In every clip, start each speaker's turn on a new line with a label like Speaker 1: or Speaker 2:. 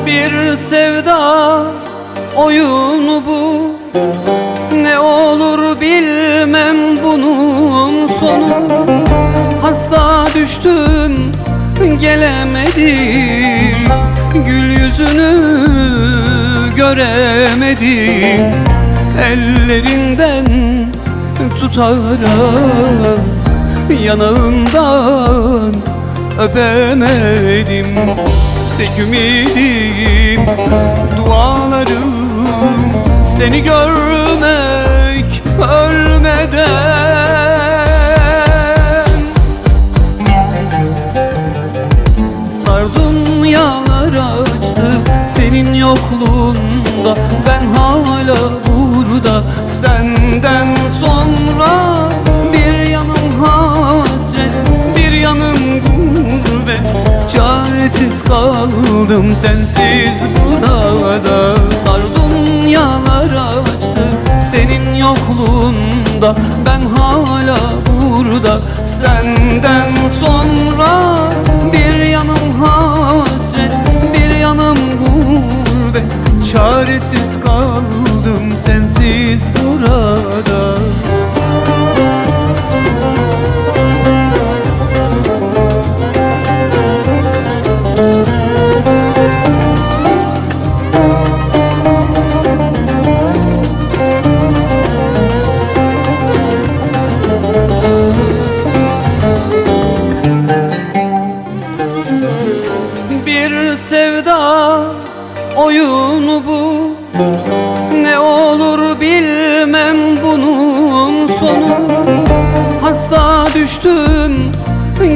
Speaker 1: Bir sevda oyunu bu, ne olur bilmem bunun sonu. Hasta düştüm gelemedim, gül yüzünü göremedim. Ellerinden tutarak yanağından öpemedim. Tek ümidim, dualarım seni görmek ölmeden. Sardun yağlar açtı senin yokluğunda, ben hala burada senden sonra. Bir yanım hasret, bir yanım gurbet, çaresiz kaldım sensiz burada. Sardun yağlar açtı senin yokluğunda, ben hala burada senden sonra. Bir yanım hasret, bir yanım gurbet, çaresiz kaldım sensiz burada. Bir sevda oyunu bu, ne olur bilmem bunun sonu. Hasta düştüm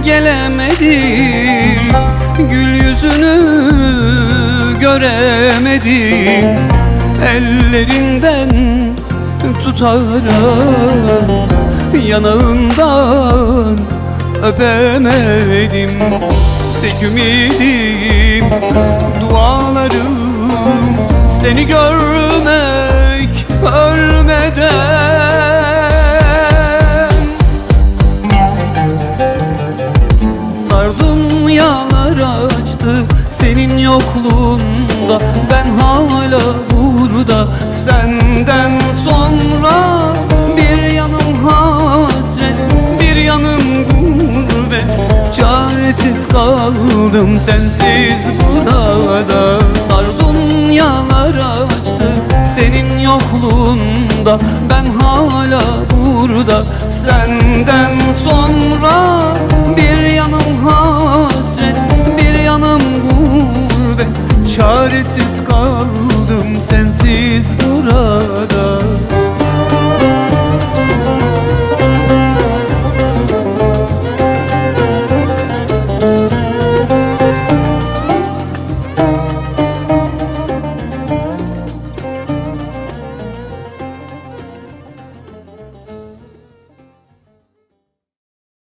Speaker 1: gelemedim, gül yüzünü göremedim. Ellerinden tutarak yanağından öpemedim. Tek ümidim, dualarım seni görmek ölmeden. Sardun yağlar açtı senin yokluğunda, ben hala burada senden sonra. Bir yanım hasret, bir yanım gurbet, çaresiz kaldım sensiz burada. Sardun yağlar açtı senin yokluğunda, ben hala burada senden sonra. Bir yanım hasret, bir yanım gurbet, çaresiz kaldım sensiz.